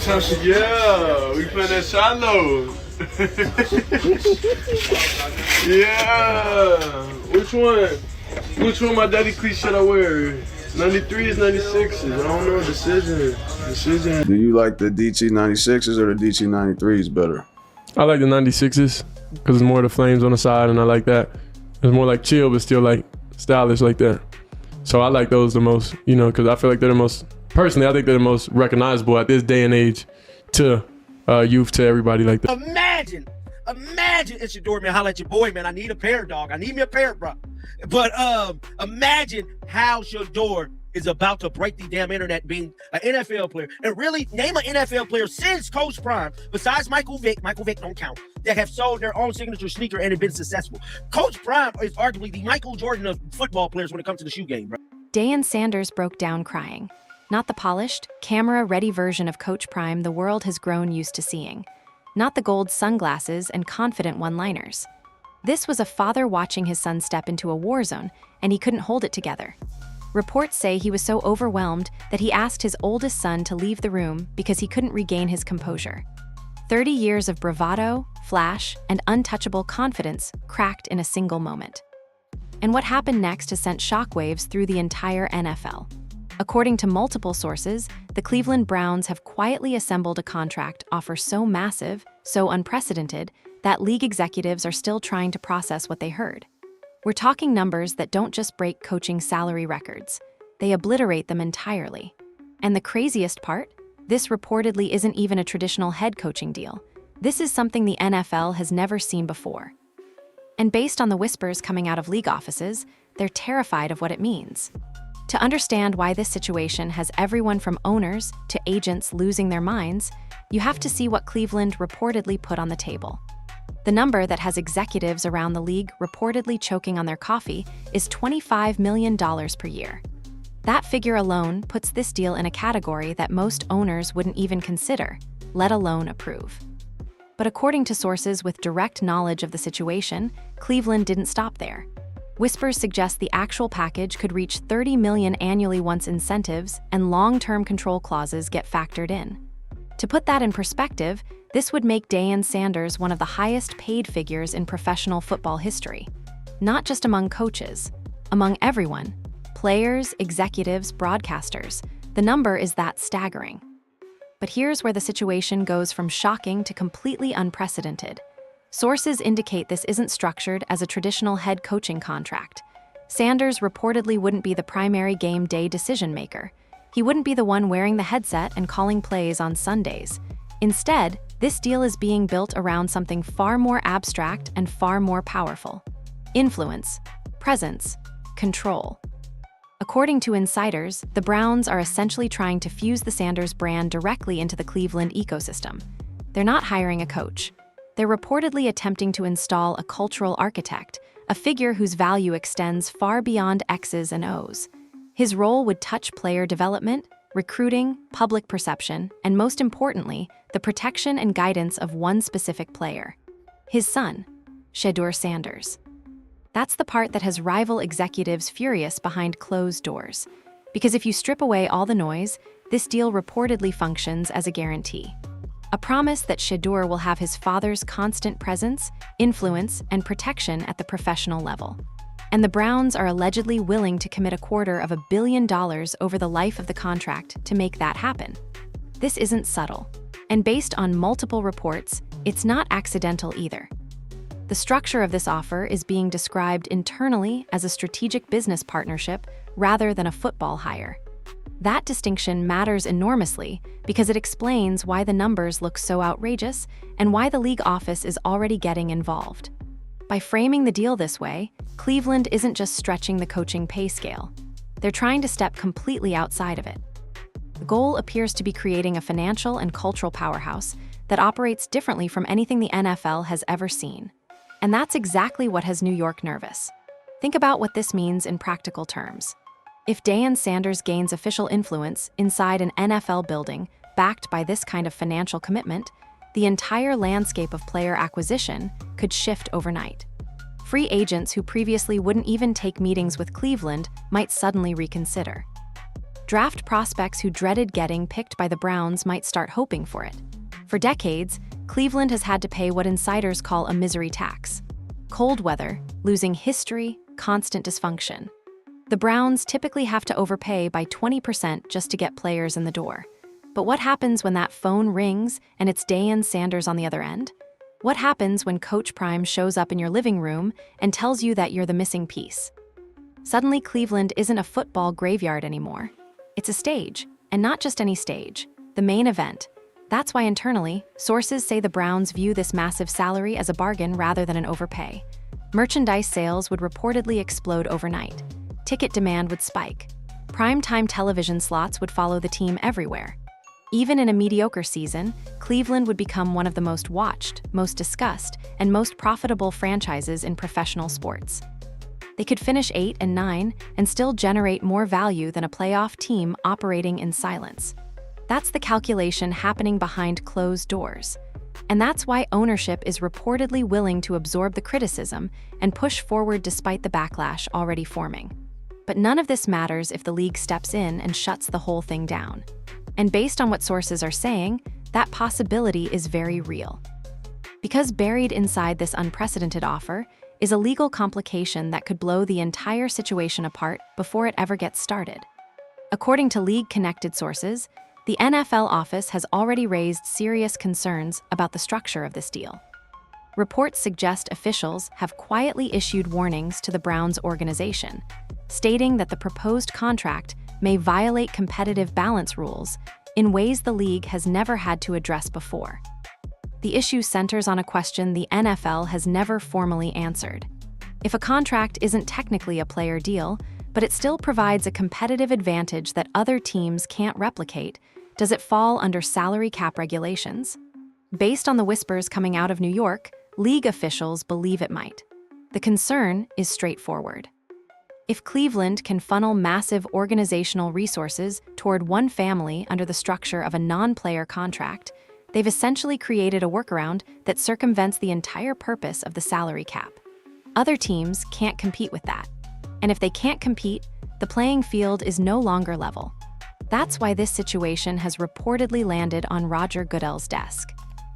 Yeah, we playing that shallow. Yeah. Which one my daddy cleat should I wear? 93s, 96s. I don't know. Decision. Do you like the DT 96s or the DT 93s better? I like the 96s because it's more of the flames on the side, and I like that. It's more like chill, but still like stylish like that. So I like those the most, you know, because I feel like they're the most, personally, I think they're the most recognizable at this day and age to youth, to everybody like that. Imagine, it's Shedeur, man. Holla at your boy, man. I need a pair, dog. I need me a pair, bro. But imagine how Shedeur is about to break the damn internet being an NFL player. And really, name an NFL player since Coach Prime, besides Michael Vick don't count, that have sold their own signature sneaker and have been successful. Coach Prime is arguably the Michael Jordan of football players when it comes to the shoe game, bro. Deion Sanders broke down crying. Not the polished, camera-ready version of Coach Prime the world has grown used to seeing. Not the gold sunglasses and confident one-liners. This was a father watching his son step into a war zone, and he couldn't hold it together. Reports say he was so overwhelmed that he asked his oldest son to leave the room because he couldn't regain his composure. 30 years of bravado, flash, and untouchable confidence cracked in a single moment. And what happened next has sent shockwaves through the entire NFL. According to multiple sources, the Cleveland Browns have quietly assembled a contract offer so massive, so unprecedented, that league executives are still trying to process what they heard. We're talking numbers that don't just break coaching salary records, they obliterate them entirely. And the craziest part? This reportedly isn't even a traditional head coaching deal. This is something the NFL has never seen before. And based on the whispers coming out of league offices, they're terrified of what it means. To understand why this situation has everyone from owners to agents losing their minds, you have to see what Cleveland reportedly put on the table. The number that has executives around the league reportedly choking on their coffee is $25 million per year. That figure alone puts this deal in a category that most owners wouldn't even consider, let alone approve. But according to sources with direct knowledge of the situation, Cleveland didn't stop there. Whispers suggest the actual package could reach $30 million annually once incentives and long-term control clauses get factored in. To put that in perspective, this would make Deion Sanders one of the highest paid figures in professional football history. Not just among coaches, among everyone. Players, executives, broadcasters. The number is that staggering. But here's where the situation goes from shocking to completely unprecedented. Sources indicate this isn't structured as a traditional head coaching contract. Sanders reportedly wouldn't be the primary game day decision maker. He wouldn't be the one wearing the headset and calling plays on Sundays. Instead, this deal is being built around something far more abstract and far more powerful. Influence, presence, control. According to insiders, the Browns are essentially trying to fuse the Sanders brand directly into the Cleveland ecosystem. They're not hiring a coach. They're reportedly attempting to install a cultural architect, a figure whose value extends far beyond X's and O's. His role would touch player development, recruiting, public perception, and most importantly, the protection and guidance of one specific player. His son, Shedeur Sanders. That's the part that has rival executives furious behind closed doors. Because if you strip away all the noise, this deal reportedly functions as a guarantee. A promise that Shedeur will have his father's constant presence, influence, and protection at the professional level. And the Browns are allegedly willing to commit $250 million over the life of the contract to make that happen. This isn't subtle. And based on multiple reports, it's not accidental either. The structure of this offer is being described internally as a strategic business partnership rather than a football hire. That distinction matters enormously because it explains why the numbers look so outrageous and why the league office is already getting involved. By framing the deal this way, Cleveland isn't just stretching the coaching pay scale. They're trying to step completely outside of it. The goal appears to be creating a financial and cultural powerhouse that operates differently from anything the NFL has ever seen. And that's exactly what has New York nervous. Think about what this means in practical terms. If Deion Sanders gains official influence inside an NFL building backed by this kind of financial commitment, the entire landscape of player acquisition could shift overnight. Free agents who previously wouldn't even take meetings with Cleveland might suddenly reconsider. Draft prospects who dreaded getting picked by the Browns might start hoping for it. For decades, Cleveland has had to pay what insiders call a misery tax. Cold weather, losing history, constant dysfunction. The Browns typically have to overpay by 20% just to get players in the door. But what happens when that phone rings and it's Deion Sanders on the other end? What happens when Coach Prime shows up in your living room and tells you that you're the missing piece? Suddenly, Cleveland isn't a football graveyard anymore. It's a stage, and not just any stage, the main event. That's why internally, sources say the Browns view this massive salary as a bargain rather than an overpay. Merchandise sales would reportedly explode overnight. Ticket demand would spike. Primetime television slots would follow the team everywhere. Even in a mediocre season, Cleveland would become one of the most watched, most discussed, and most profitable franchises in professional sports. They could finish 8-9 and still generate more value than a playoff team operating in silence. That's the calculation happening behind closed doors. And that's why ownership is reportedly willing to absorb the criticism and push forward despite the backlash already forming. But none of this matters if the league steps in and shuts the whole thing down. And based on what sources are saying, that possibility is very real. Because buried inside this unprecedented offer is a legal complication that could blow the entire situation apart before it ever gets started. According to league-connected sources, the NFL office has already raised serious concerns about the structure of this deal. Reports suggest officials have quietly issued warnings to the Browns organization, stating that the proposed contract may violate competitive balance rules in ways the league has never had to address before. The issue centers on a question the NFL has never formally answered. If a contract isn't technically a player deal, but it still provides a competitive advantage that other teams can't replicate, does it fall under salary cap regulations? Based on the whispers coming out of New York, league officials believe it might. The concern is straightforward. If Cleveland can funnel massive organizational resources toward one family under the structure of a non-player contract, they've essentially created a workaround that circumvents the entire purpose of the salary cap. Other teams can't compete with that. And if they can't compete, the playing field is no longer level. That's why this situation has reportedly landed on Roger Goodell's desk.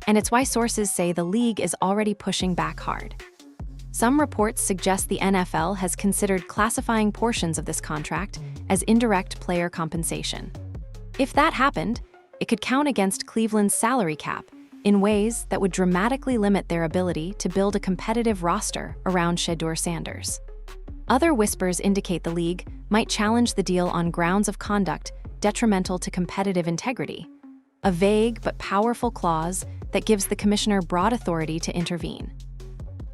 And it's why sources say the league is already pushing back hard. Some reports suggest the NFL has considered classifying portions of this contract as indirect player compensation. If that happened, it could count against Cleveland's salary cap in ways that would dramatically limit their ability to build a competitive roster around Shedeur Sanders. Other whispers indicate the league might challenge the deal on grounds of conduct detrimental to competitive integrity, a vague but powerful clause that gives the commissioner broad authority to intervene.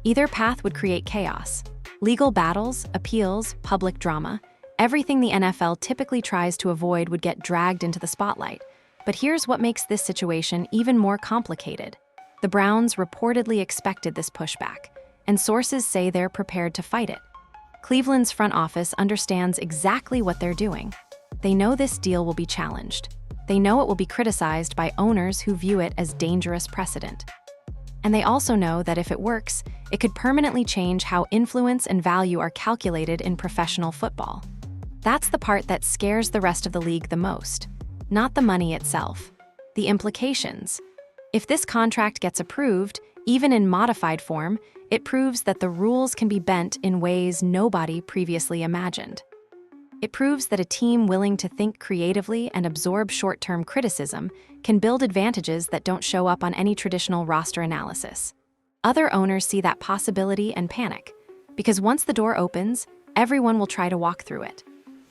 Either path would create chaos. Legal battles, appeals, public drama, everything the NFL typically tries to avoid would get dragged into the spotlight. But here's what makes this situation even more complicated. The Browns reportedly expected this pushback, and sources say they're prepared to fight it. Cleveland's front office understands exactly what they're doing. They know this deal will be challenged. They know it will be criticized by owners who view it as dangerous precedent. And they also know that if it works, it could permanently change how influence and value are calculated in professional football. That's the part that scares the rest of the league the most. Not the money itself. The implications. If this contract gets approved, even in modified form, it proves that the rules can be bent in ways nobody previously imagined. It proves that a team willing to think creatively and absorb short-term criticism can build advantages that don't show up on any traditional roster analysis. Other owners see that possibility and panic, because once the door opens, everyone will try to walk through it.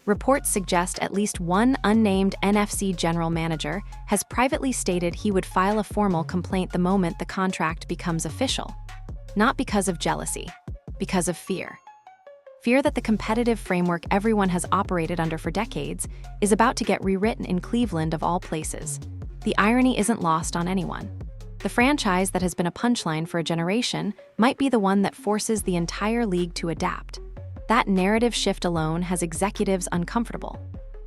Reports suggest at least one unnamed NFC general manager has privately stated he would file a formal complaint the moment the contract becomes official. Not because of jealousy, because of fear. Fear that the competitive framework everyone has operated under for decades is about to get rewritten in Cleveland of all places. The irony isn't lost on anyone. The franchise that has been a punchline for a generation might be the one that forces the entire league to adapt. That narrative shift alone has executives uncomfortable.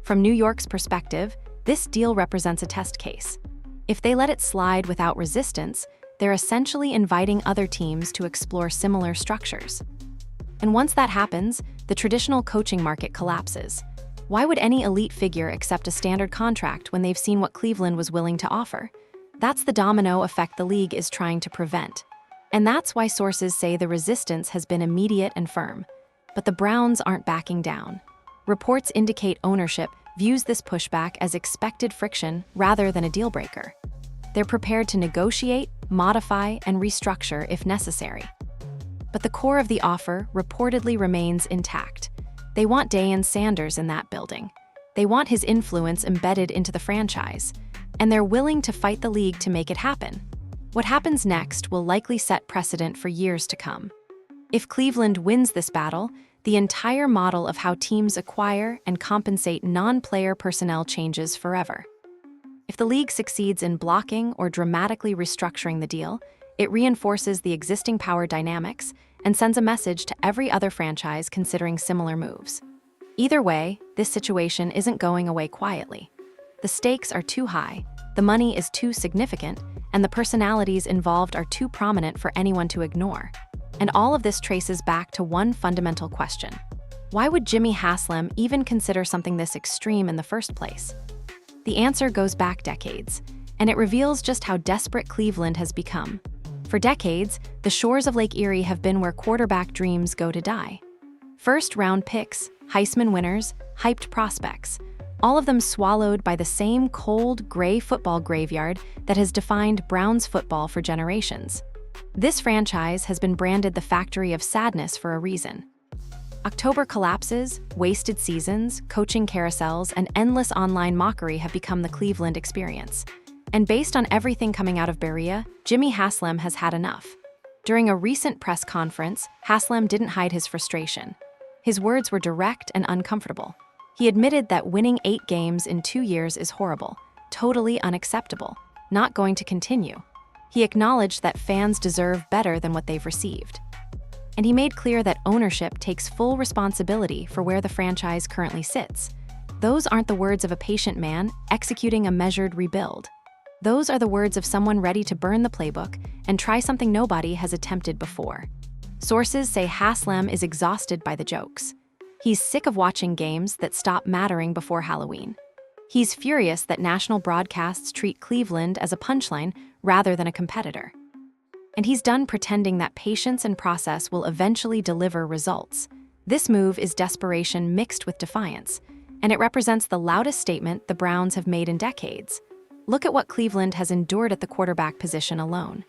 From New York's perspective, this deal represents a test case. If they let it slide without resistance, they're essentially inviting other teams to explore similar structures. And once that happens, the traditional coaching market collapses. Why would any elite figure accept a standard contract when they've seen what Cleveland was willing to offer? That's the domino effect the league is trying to prevent. And that's why sources say the resistance has been immediate and firm. But the Browns aren't backing down. Reports indicate ownership views this pushback as expected friction rather than a deal breaker. They're prepared to negotiate, modify, and restructure if necessary. But the core of the offer reportedly remains intact. They want Deion Sanders in that building. They want his influence embedded into the franchise. And they're willing to fight the league to make it happen. What happens next will likely set precedent for years to come. If Cleveland wins this battle, the entire model of how teams acquire and compensate non-player personnel changes forever. If the league succeeds in blocking or dramatically restructuring the deal, it reinforces the existing power dynamics and sends a message to every other franchise considering similar moves. Either way, this situation isn't going away quietly. The stakes are too high, the money is too significant, and the personalities involved are too prominent for anyone to ignore. And all of this traces back to one fundamental question. Why would Jimmy Haslam even consider something this extreme in the first place? The answer goes back decades, and it reveals just how desperate Cleveland has become. For decades, the shores of Lake Erie have been where quarterback dreams go to die. First-round picks, Heisman winners, hyped prospects, all of them swallowed by the same cold, gray football graveyard that has defined Browns football for generations. This franchise has been branded the factory of sadness for a reason. October collapses, wasted seasons, coaching carousels, and endless online mockery have become the Cleveland experience. And based on everything coming out of Berea, Jimmy Haslam has had enough. During a recent press conference, Haslam didn't hide his frustration. His words were direct and uncomfortable. He admitted that winning 8 games in 2 years is horrible, totally unacceptable, not going to continue. He acknowledged that fans deserve better than what they've received. And he made clear that ownership takes full responsibility for where the franchise currently sits. Those aren't the words of a patient man executing a measured rebuild. Those are the words of someone ready to burn the playbook and try something nobody has attempted before. Sources say Haslam is exhausted by the jokes. He's sick of watching games that stop mattering before Halloween. He's furious that national broadcasts treat Cleveland as a punchline rather than a competitor. And he's done pretending that patience and process will eventually deliver results. This move is desperation mixed with defiance, and it represents the loudest statement the Browns have made in decades. Look at what Cleveland has endured at the quarterback position alone.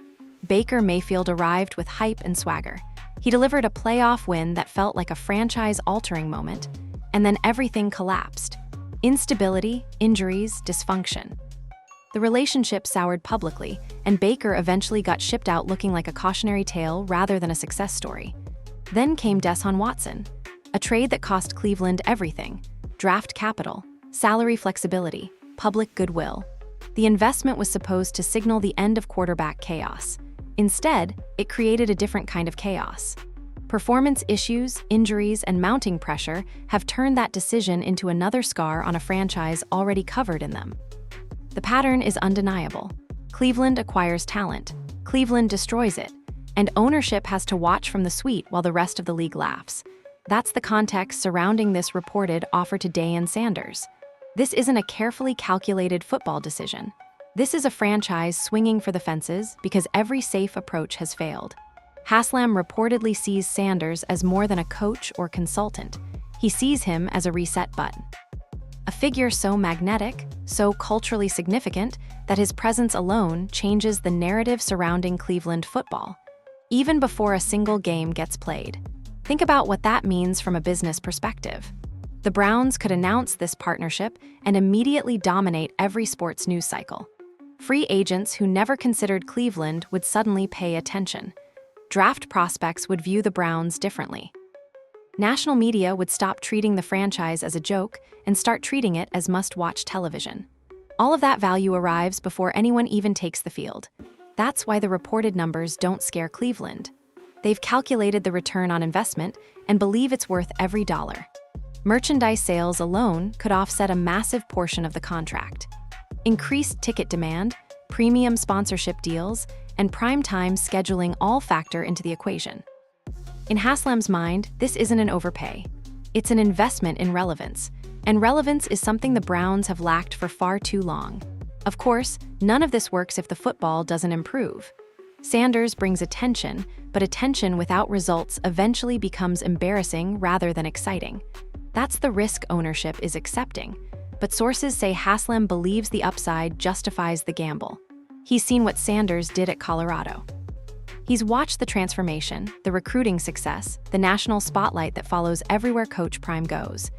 Baker Mayfield arrived with hype and swagger. He delivered a playoff win that felt like a franchise-altering moment, and then everything collapsed. Instability, injuries, dysfunction. The relationship soured publicly, and Baker eventually got shipped out looking like a cautionary tale rather than a success story. Then came Deshaun Watson, a trade that cost Cleveland everything: draft capital, salary flexibility, public goodwill. The investment was supposed to signal the end of quarterback chaos. Instead, it created a different kind of chaos. Performance issues, injuries, and mounting pressure have turned that decision into another scar on a franchise already covered in them. The pattern is undeniable. Cleveland acquires talent, Cleveland destroys it, and ownership has to watch from the suite while the rest of the league laughs. That's the context surrounding this reported offer to Deion Sanders. This isn't a carefully calculated football decision. This is a franchise swinging for the fences because every safe approach has failed. Haslam reportedly sees Sanders as more than a coach or consultant. He sees him as a reset button. A figure so magnetic, so culturally significant, that his presence alone changes the narrative surrounding Cleveland football, even before a single game gets played. Think about what that means from a business perspective. The Browns could announce this partnership and immediately dominate every sports news cycle. Free agents who never considered Cleveland would suddenly pay attention. Draft prospects would view the Browns differently. National media would stop treating the franchise as a joke and start treating it as must-watch television. All of that value arrives before anyone even takes the field. That's why the reported numbers don't scare Cleveland. They've calculated the return on investment and believe it's worth every dollar. Merchandise sales alone could offset a massive portion of the contract. Increased ticket demand, premium sponsorship deals, and prime-time scheduling all factor into the equation. In Haslam's mind, this isn't an overpay. It's an investment in relevance. And relevance is something the Browns have lacked for far too long. Of course, none of this works if the football doesn't improve. Sanders brings attention, but attention without results eventually becomes embarrassing rather than exciting. That's the risk ownership is accepting. But sources say Haslam believes the upside justifies the gamble. He's seen what Sanders did at Colorado. He's watched the transformation, the recruiting success, the national spotlight that follows everywhere Coach Prime goes.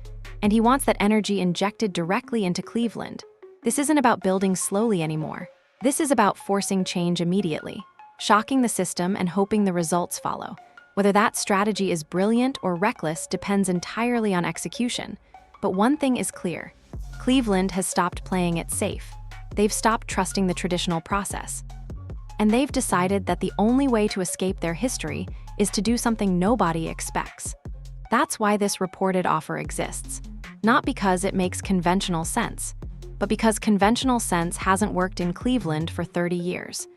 And he wants that energy injected directly into Cleveland. This isn't about building slowly anymore. This is about forcing change immediately, shocking the system and hoping the results follow. Whether that strategy is brilliant or reckless depends entirely on execution. But one thing is clear. Cleveland has stopped playing it safe. They've stopped trusting the traditional process. And they've decided that the only way to escape their history is to do something nobody expects. That's why this reported offer exists. Not because it makes conventional sense, but because conventional sense hasn't worked in Cleveland for 30 years.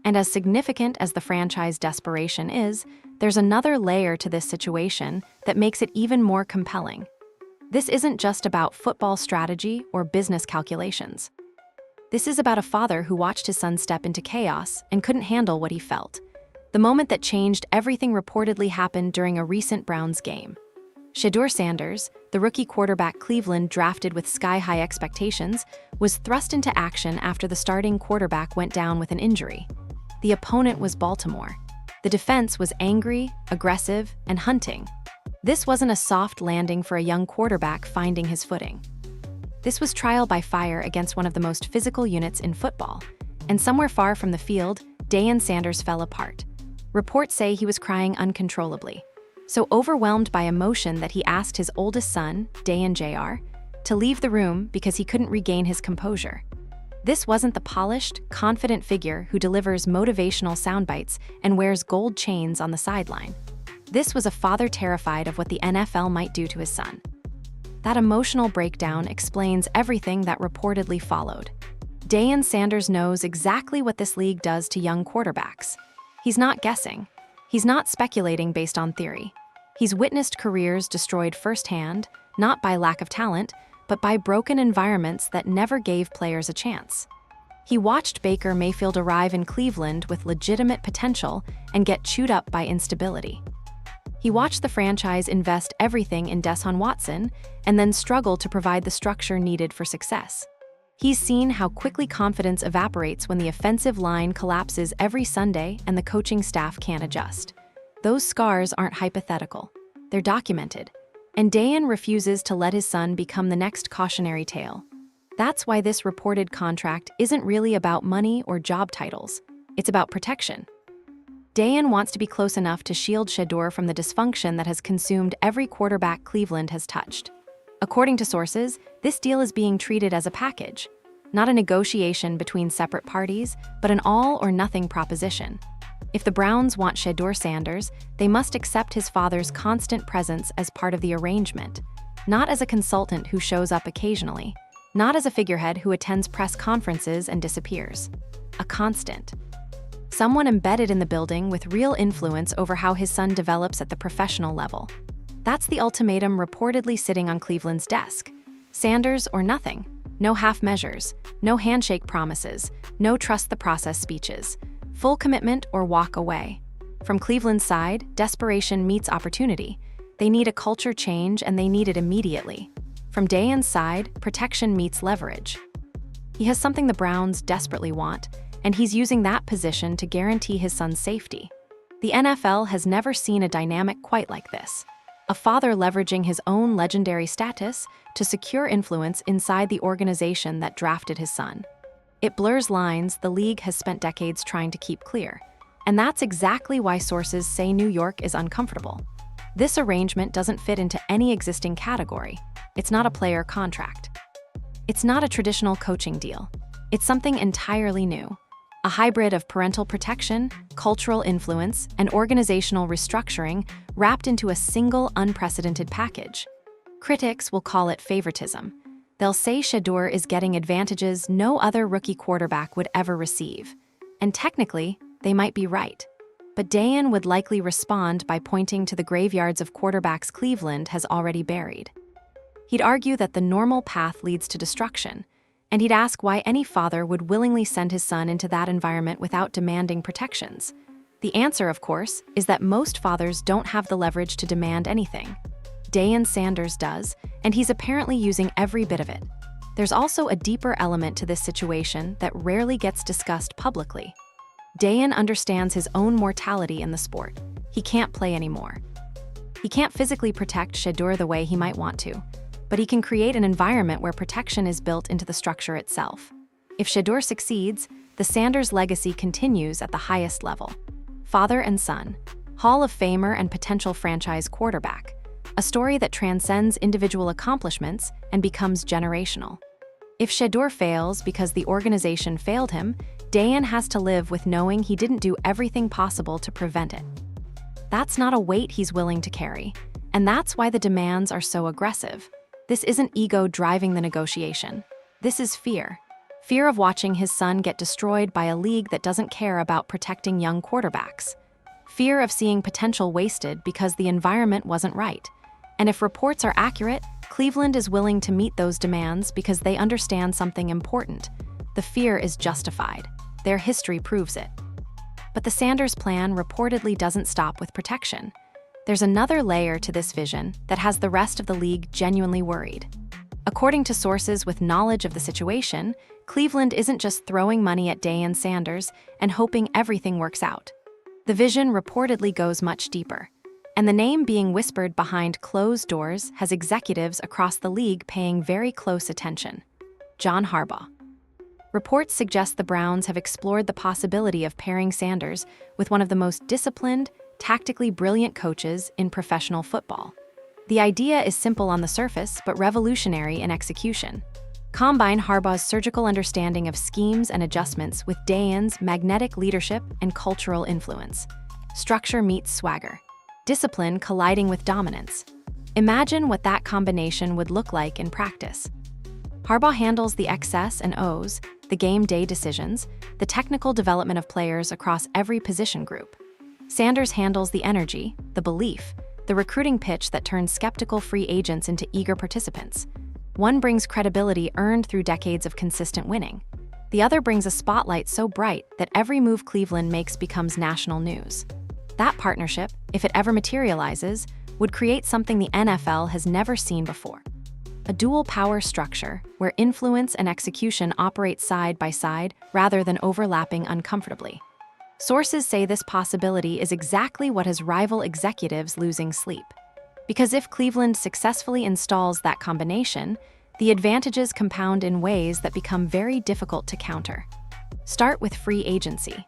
And as significant as the franchise desperation is, there's another layer to this situation that makes it even more compelling. This isn't just about football strategy or business calculations. This is about a father who watched his son step into chaos and couldn't handle what he felt. The moment that changed everything reportedly happened during a recent Browns game. Deion Sanders, the rookie quarterback Cleveland drafted with sky-high expectations, was thrust into action after the starting quarterback went down with an injury. The opponent was Baltimore. The defense was angry, aggressive, and hunting. This wasn't a soft landing for a young quarterback finding his footing. This was trial by fire against one of the most physical units in football. And somewhere far from the field, Deion Sanders fell apart. Reports say he was crying uncontrollably. So overwhelmed by emotion that he asked his oldest son, Deion Jr., to leave the room because he couldn't regain his composure. This wasn't the polished, confident figure who delivers motivational soundbites and wears gold chains on the sideline. This was a father terrified of what the NFL might do to his son. That emotional breakdown explains everything that reportedly followed. Deion Sanders knows exactly what this league does to young quarterbacks. He's not guessing. He's not speculating based on theory. He's witnessed careers destroyed firsthand, not by lack of talent, but by broken environments that never gave players a chance. He watched Baker Mayfield arrive in Cleveland with legitimate potential and get chewed up by instability. He watched the franchise invest everything in Deshaun Watson and then struggle to provide the structure needed for success. He's seen how quickly confidence evaporates when the offensive line collapses every Sunday and the coaching staff can't adjust. Those scars aren't hypothetical. They're documented. And Deion refuses to let his son become the next cautionary tale. That's why this reported contract isn't really about money or job titles. It's about protection. Deion wants to be close enough to shield Shedeur from the dysfunction that has consumed every quarterback Cleveland has touched. According to sources, this deal is being treated as a package, not a negotiation between separate parties, but an all-or-nothing proposition. If the Browns want Deion Sanders, they must accept his father's constant presence as part of the arrangement, not as a consultant who shows up occasionally, not as a figurehead who attends press conferences and disappears. A constant. Someone embedded in the building with real influence over how his son develops at the professional level. That's the ultimatum reportedly sitting on Cleveland's desk. Sanders or nothing. No half measures. No handshake promises. No trust the process speeches. Full commitment or walk away. From Cleveland's side, desperation meets opportunity. They need a culture change and they need it immediately. From Deion's side, protection meets leverage. He has something the Browns desperately want, and he's using that position to guarantee his son's safety. The NFL has never seen a dynamic quite like this. A father leveraging his own legendary status to secure influence inside the organization that drafted his son. It blurs lines the league has spent decades trying to keep clear. And that's exactly why sources say New York is uncomfortable. This arrangement doesn't fit into any existing category. It's not a player contract. It's not a traditional coaching deal. It's something entirely new. A hybrid of parental protection, cultural influence, and organizational restructuring wrapped into a single unprecedented package. Critics will call it favoritism. They'll say Shedeur is getting advantages no other rookie quarterback would ever receive. And technically, they might be right. But Deion would likely respond by pointing to the graveyards of quarterbacks Cleveland has already buried. He'd argue that the normal path leads to destruction, and he'd ask why any father would willingly send his son into that environment without demanding protections. The answer, of course, is that most fathers don't have the leverage to demand anything. Deion Sanders does, and he's apparently using every bit of it. There's also a deeper element to this situation that rarely gets discussed publicly. Deion understands his own mortality in the sport. He can't play anymore. He can't physically protect Shedeur the way he might want to, but he can create an environment where protection is built into the structure itself. If Shedeur succeeds, the Sanders legacy continues at the highest level. Father and son, Hall of Famer and potential franchise quarterback, a story that transcends individual accomplishments and becomes generational. If Shedeur fails because the organization failed him, Deion has to live with knowing he didn't do everything possible to prevent it. That's not a weight he's willing to carry, and that's why the demands are so aggressive. This isn't ego driving the negotiation. This is fear. Fear of watching his son get destroyed by a league that doesn't care about protecting young quarterbacks. Fear of seeing potential wasted because the environment wasn't right. And if reports are accurate, Cleveland is willing to meet those demands because they understand something important. The fear is justified. Their history proves it. But the Sanders plan reportedly doesn't stop with protection. There's another layer to this vision that has the rest of the league genuinely worried. According to sources with knowledge of the situation, Cleveland isn't just throwing money at Deion Sanders and hoping everything works out. The vision reportedly goes much deeper, and the name being whispered behind closed doors has executives across the league paying very close attention. John Harbaugh. Reports suggest the Browns have explored the possibility of pairing Sanders with one of the most disciplined, tactically brilliant coaches in professional football. The idea is simple on the surface, but revolutionary in execution. Combine Harbaugh's surgical understanding of schemes and adjustments with Deion's magnetic leadership and cultural influence. Structure meets swagger. Discipline colliding with dominance. Imagine what that combination would look like in practice. Harbaugh handles the X's and O's, the game day decisions, the technical development of players across every position group. Sanders handles the energy, the belief, the recruiting pitch that turns skeptical free agents into eager participants. One brings credibility earned through decades of consistent winning. The other brings a spotlight so bright that every move Cleveland makes becomes national news. That partnership, if it ever materializes, would create something the NFL has never seen before. A dual power structure where influence and execution operate side by side rather than overlapping uncomfortably. Sources say this possibility is exactly what has rival executives losing sleep. Because if Cleveland successfully installs that combination, the advantages compound in ways that become very difficult to counter. Start with free agency.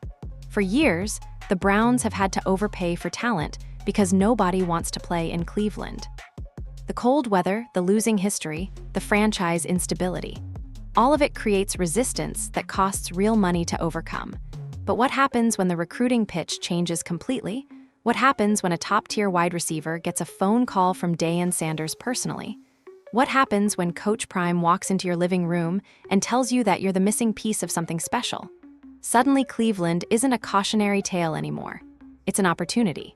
For years, the Browns have had to overpay for talent because nobody wants to play in Cleveland. The cold weather, the losing history, the franchise instability. All of it creates resistance that costs real money to overcome. But what happens when the recruiting pitch changes completely? What happens when a top-tier wide receiver gets a phone call from Deion Sanders personally? What happens when Coach Prime walks into your living room and tells you that you're the missing piece of something special? Suddenly, Cleveland isn't a cautionary tale anymore. It's an opportunity.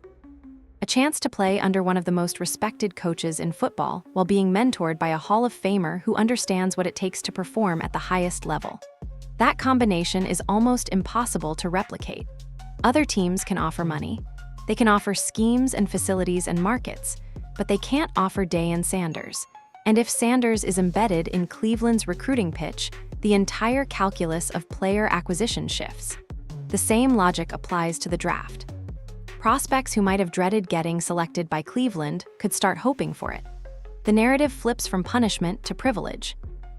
A chance to play under one of the most respected coaches in football while being mentored by a Hall of Famer who understands what it takes to perform at the highest level. That combination is almost impossible to replicate. Other teams can offer money. They can offer schemes and facilities and markets, but they can't offer Deion Sanders. And if Sanders is embedded in Cleveland's recruiting pitch, the entire calculus of player acquisition shifts. The same logic applies to the draft. Prospects who might have dreaded getting selected by Cleveland could start hoping for it. The narrative flips from punishment to privilege.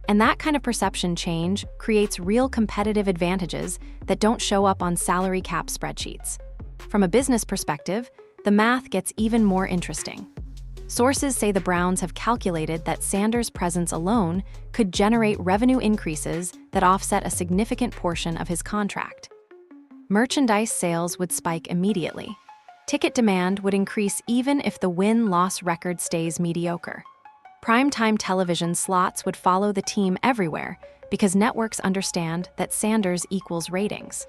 And that kind of perception change creates real competitive advantages that don't show up on salary cap spreadsheets. From a business perspective, the math gets even more interesting. Sources say the Browns have calculated that Sanders' presence alone could generate revenue increases that offset a significant portion of his contract. Merchandise sales would spike immediately. Ticket demand would increase even if the win-loss record stays mediocre. Primetime television slots would follow the team everywhere because networks understand that Sanders equals ratings.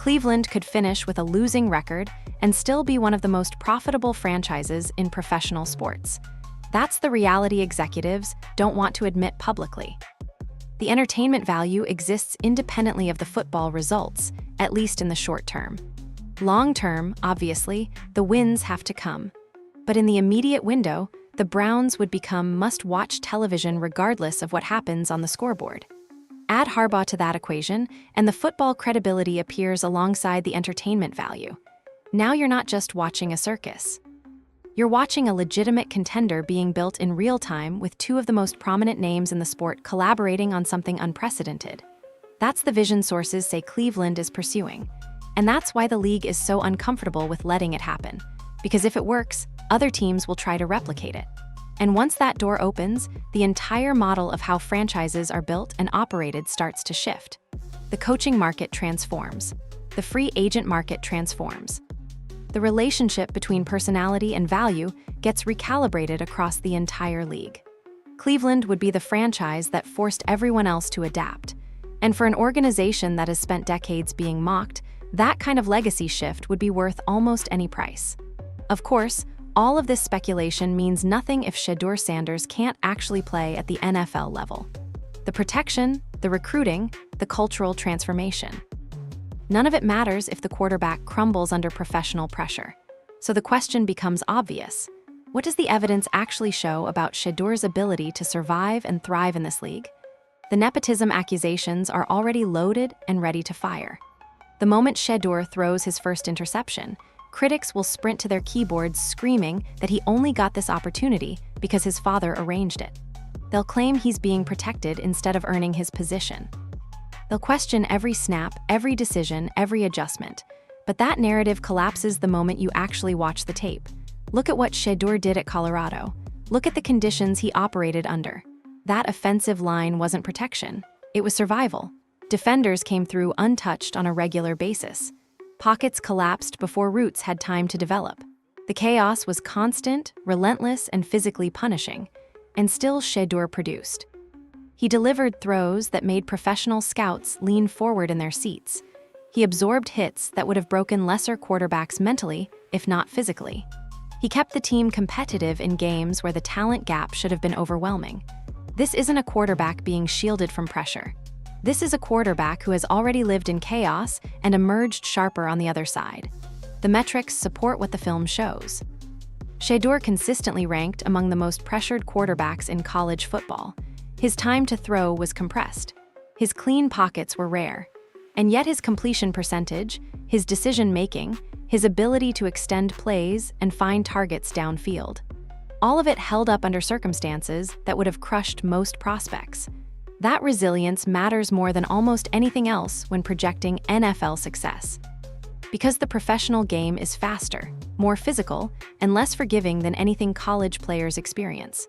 Cleveland could finish with a losing record and still be one of the most profitable franchises in professional sports. That's the reality executives don't want to admit publicly. The entertainment value exists independently of the football results, at least in the short term. Long term, obviously, the wins have to come. But in the immediate window, the Browns would become must-watch television regardless of what happens on the scoreboard. Add Harbaugh to that equation, and the football credibility appears alongside the entertainment value. Now you're not just watching a circus. You're watching a legitimate contender being built in real time with two of the most prominent names in the sport collaborating on something unprecedented. That's the vision sources say Cleveland is pursuing. And that's why the league is so uncomfortable with letting it happen. Because if it works, other teams will try to replicate it. And once that door opens, the entire model of how franchises are built and operated starts to shift. The coaching market transforms. The free agent market transforms. The relationship between personality and value gets recalibrated across the entire league. Cleveland would be the franchise that forced everyone else to adapt. And for an organization that has spent decades being mocked, that kind of legacy shift would be worth almost any price. Of course, all of this speculation means nothing if Deion Sanders can't actually play at the NFL level. The protection, the recruiting, the cultural transformation. None of it matters if the quarterback crumbles under professional pressure. So the question becomes obvious. What does the evidence actually show about Shedeur's ability to survive and thrive in this league? The nepotism accusations are already loaded and ready to fire. The moment Shedeur throws his first interception, critics will sprint to their keyboards screaming that he only got this opportunity because his father arranged it. They'll claim he's being protected instead of earning his position. They'll question every snap, every decision, every adjustment. But that narrative collapses the moment you actually watch the tape. Look at what Shedeur did at Colorado. Look at the conditions he operated under. That offensive line wasn't protection. It was survival. Defenders came through untouched on a regular basis. Pockets collapsed before routes had time to develop. The chaos was constant, relentless, and physically punishing. And still Shedeur produced. He delivered throws that made professional scouts lean forward in their seats. He absorbed hits that would have broken lesser quarterbacks mentally, if not physically. He kept the team competitive in games where the talent gap should have been overwhelming. This isn't a quarterback being shielded from pressure. This is a quarterback who has already lived in chaos and emerged sharper on the other side. The metrics support what the film shows. Shedeur consistently ranked among the most pressured quarterbacks in college football. His time to throw was compressed. His clean pockets were rare. And yet his completion percentage, his decision-making, his ability to extend plays and find targets downfield. All of it held up under circumstances that would have crushed most prospects. That resilience matters more than almost anything else when projecting NFL success. Because the professional game is faster, more physical, and less forgiving than anything college players experience.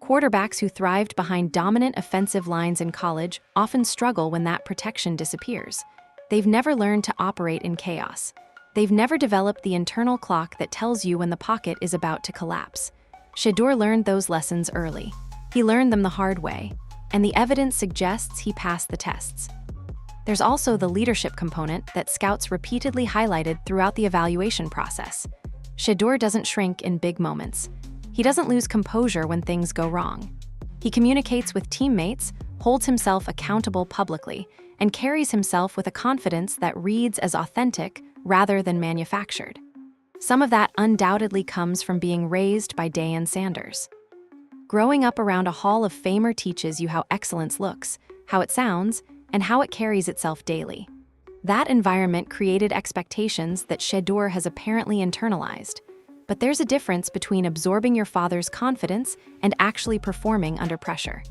Quarterbacks who thrived behind dominant offensive lines in college often struggle when that protection disappears. They've never learned to operate in chaos. They've never developed the internal clock that tells you when the pocket is about to collapse. Shedeur learned those lessons early. He learned them the hard way, and the evidence suggests he passed the tests. There's also the leadership component that scouts repeatedly highlighted throughout the evaluation process. Shedeur doesn't shrink in big moments. He doesn't lose composure when things go wrong. He communicates with teammates, holds himself accountable publicly, and carries himself with a confidence that reads as authentic rather than manufactured. Some of that undoubtedly comes from being raised by Deion Sanders. Growing up around a Hall of Famer teaches you how excellence looks, how it sounds, and how it carries itself daily. That environment created expectations that Shedeur has apparently internalized. But there's a difference between absorbing your father's confidence and actually performing under pressure.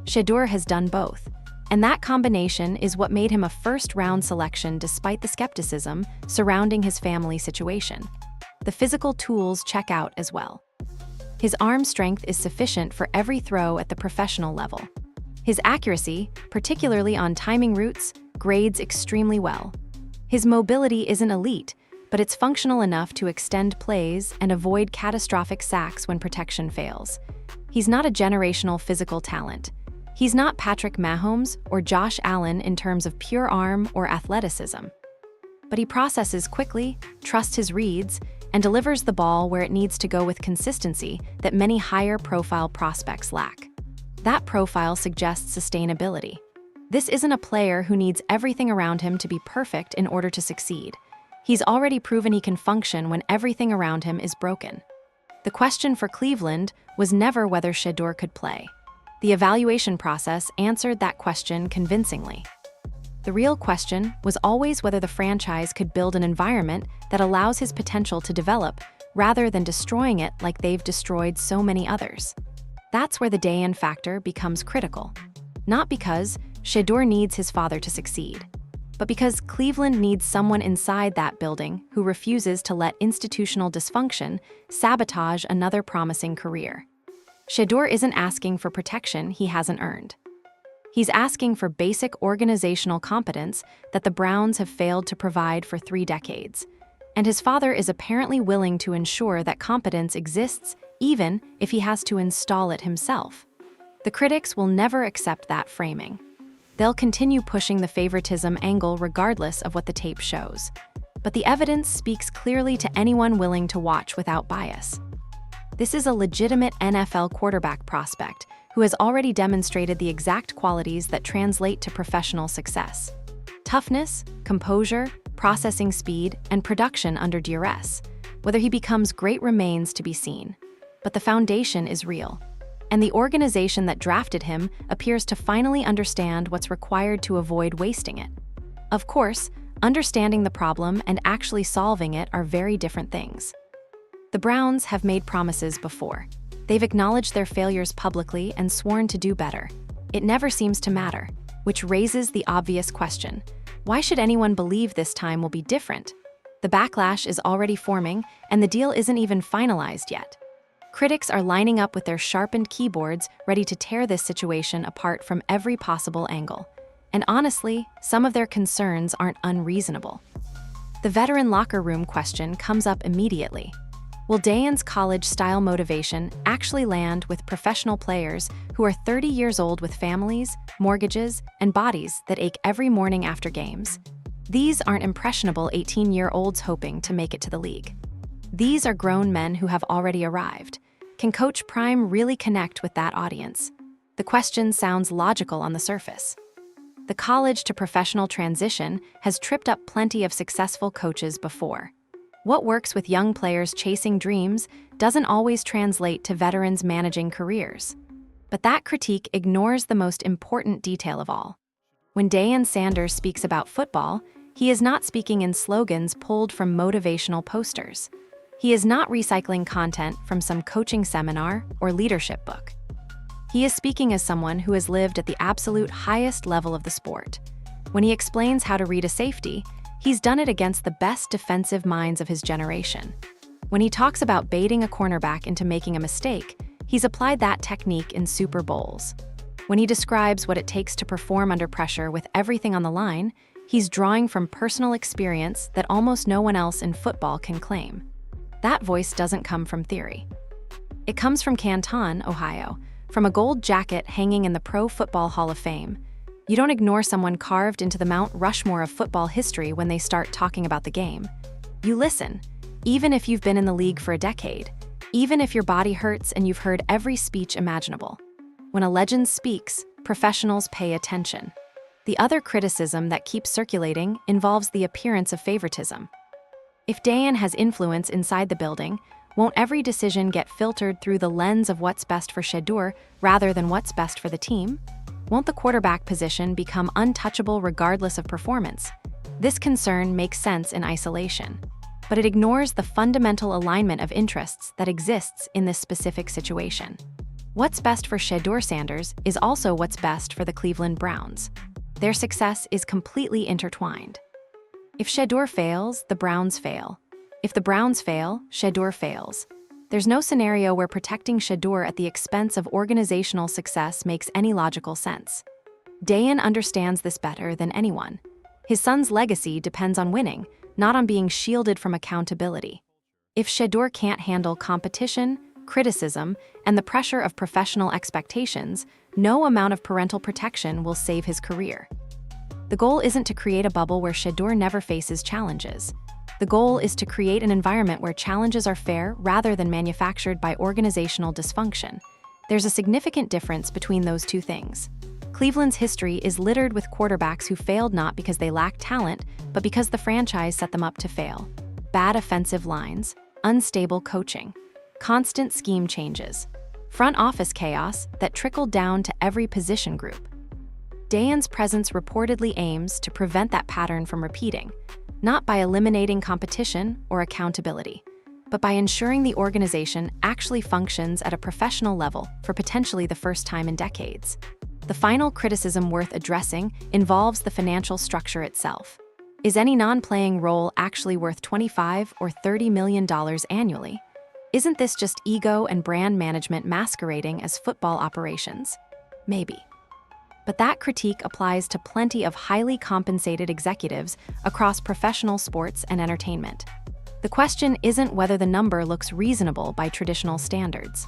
Shedeur has done both, and that combination is what made him a first-round selection despite the skepticism surrounding his family situation. The physical tools check out as well. His arm strength is sufficient for every throw at the professional level. His accuracy, particularly on timing routes, grades extremely well. His mobility isn't elite, but it's functional enough to extend plays and avoid catastrophic sacks when protection fails. He's not a generational physical talent. He's not Patrick Mahomes or Josh Allen in terms of pure arm or athleticism. But he processes quickly, trusts his reads, and delivers the ball where it needs to go with consistency that many higher-profile prospects lack. That profile suggests sustainability. This isn't a player who needs everything around him to be perfect in order to succeed. He's already proven he can function when everything around him is broken. The question for Cleveland was never whether Shedeur could play. The evaluation process answered that question convincingly. The real question was always whether the franchise could build an environment that allows his potential to develop rather than destroying it like they've destroyed so many others. That's where the Deion factor becomes critical. Not because Shedeur needs his father to succeed, but because Cleveland needs someone inside that building who refuses to let institutional dysfunction sabotage another promising career. Shedeur isn't asking for protection he hasn't earned. He's asking for basic organizational competence that the Browns have failed to provide for 3 decades. And his father is apparently willing to ensure that competence exists even if he has to install it himself. The critics will never accept that framing. They'll continue pushing the favoritism angle regardless of what the tape shows. But the evidence speaks clearly to anyone willing to watch without bias. This is a legitimate NFL quarterback prospect who has already demonstrated the exact qualities that translate to professional success. Toughness, composure, processing speed, and production under duress. Whether he becomes great remains to be seen. But the foundation is real. And the organization that drafted him appears to finally understand what's required to avoid wasting it. Of course, understanding the problem and actually solving it are very different things. The Browns have made promises before. They've acknowledged their failures publicly and sworn to do better. It never seems to matter, which raises the obvious question. Why should anyone believe this time will be different? The backlash is already forming, and the deal isn't even finalized yet. Critics are lining up with their sharpened keyboards, ready to tear this situation apart from every possible angle. And honestly, some of their concerns aren't unreasonable. The veteran locker room question comes up immediately. Will Deion's college-style motivation actually land with professional players who are 30 years old with families, mortgages, and bodies that ache every morning after games? These aren't impressionable 18-year-olds hoping to make it to the league. These are grown men who have already arrived. Can Coach Prime really connect with that audience? The question sounds logical on the surface. The college-to-professional transition has tripped up plenty of successful coaches before. What works with young players chasing dreams doesn't always translate to veterans managing careers. But that critique ignores the most important detail of all. When Deion Sanders speaks about football, he is not speaking in slogans pulled from motivational posters. He is not recycling content from some coaching seminar or leadership book. He is speaking as someone who has lived at the absolute highest level of the sport. When he explains how to read a safety, he's done it against the best defensive minds of his generation. When he talks about baiting a cornerback into making a mistake, he's applied that technique in Super Bowls. When he describes what it takes to perform under pressure with everything on the line, he's drawing from personal experience that almost no one else in football can claim. That voice doesn't come from theory. It comes from Canton, Ohio, from a gold jacket hanging in the Pro Football Hall of Fame. You don't ignore someone carved into the Mount Rushmore of football history when they start talking about the game. You listen, even if you've been in the league for a decade, even if your body hurts and you've heard every speech imaginable. When a legend speaks, professionals pay attention. The other criticism that keeps circulating involves the appearance of favoritism. If Deion has influence inside the building, won't every decision get filtered through the lens of what's best for Shedeur rather than what's best for the team? Won't the quarterback position become untouchable regardless of performance? This concern makes sense in isolation, but it ignores the fundamental alignment of interests that exists in this specific situation. What's best for Deion Sanders is also what's best for the Cleveland Browns. Their success is completely intertwined. If Shedeur fails, the Browns fail. If the Browns fail, Shedeur fails. There's no scenario where protecting Shedeur at the expense of organizational success makes any logical sense. Deion understands this better than anyone. His son's legacy depends on winning, not on being shielded from accountability. If Shedeur can't handle competition, criticism, and the pressure of professional expectations, no amount of parental protection will save his career. The goal isn't to create a bubble where Shedeur never faces challenges. The goal is to create an environment where challenges are fair rather than manufactured by organizational dysfunction. There's a significant difference between those two things. Cleveland's history is littered with quarterbacks who failed not because they lacked talent, but because the franchise set them up to fail. Bad offensive lines, unstable coaching, constant scheme changes, front office chaos that trickled down to every position group. Deion's presence reportedly aims to prevent that pattern from repeating, not by eliminating competition or accountability, but by ensuring the organization actually functions at a professional level for potentially the first time in decades. The final criticism worth addressing involves the financial structure itself. Is any non-playing role actually worth $25 or $30 million annually? Isn't this just ego and brand management masquerading as football operations? Maybe. But that critique applies to plenty of highly compensated executives across professional sports and entertainment. The question isn't whether the number looks reasonable by traditional standards.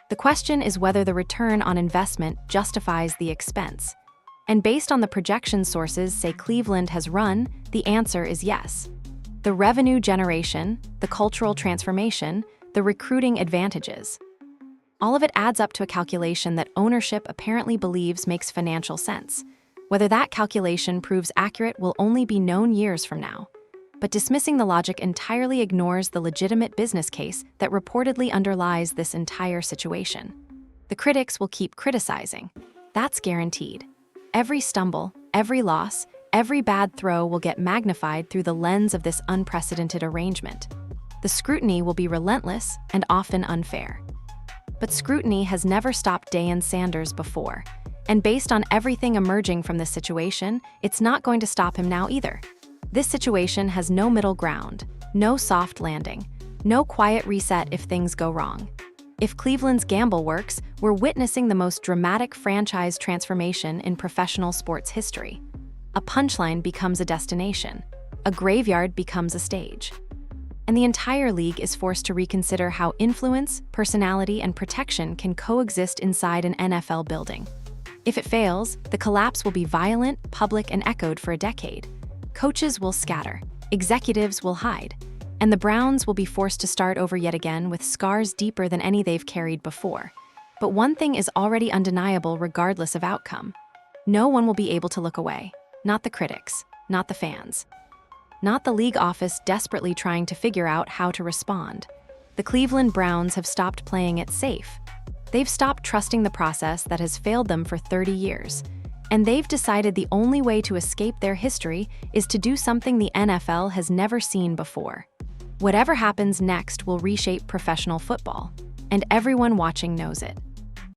The question is whether the return on investment justifies the expense. And based on the projection sources say Cleveland has run, the answer is yes. The revenue generation, the cultural transformation, the recruiting advantages. All of it adds up to a calculation that ownership apparently believes makes financial sense. Whether that calculation proves accurate will only be known years from now. But dismissing the logic entirely ignores the legitimate business case that reportedly underlies this entire situation. The critics will keep criticizing. That's guaranteed. Every stumble, every loss, every bad throw will get magnified through the lens of this unprecedented arrangement. The scrutiny will be relentless and often unfair. But scrutiny has never stopped Deion Sanders before, and based on everything emerging from this situation, it's not going to stop him now either. This situation has no middle ground, no soft landing, no quiet reset if things go wrong. If Cleveland's gamble works, we're witnessing the most dramatic franchise transformation in professional sports history. A punchline becomes a destination. A graveyard becomes a stage. And the entire league is forced to reconsider how influence, personality, and protection can coexist inside an NFL building. If it fails, the collapse will be violent, public, and echoed for a decade. Coaches will scatter, executives will hide, and the Browns will be forced to start over yet again with scars deeper than any they've carried before. But one thing is already undeniable regardless of outcome. No one will be able to look away. Not the critics, not the fans. Not the league office desperately trying to figure out how to respond. The Cleveland Browns have stopped playing it safe. They've stopped trusting the process that has failed them for 30 years. And they've decided the only way to escape their history is to do something the NFL has never seen before. Whatever happens next will reshape professional football, and everyone watching knows it.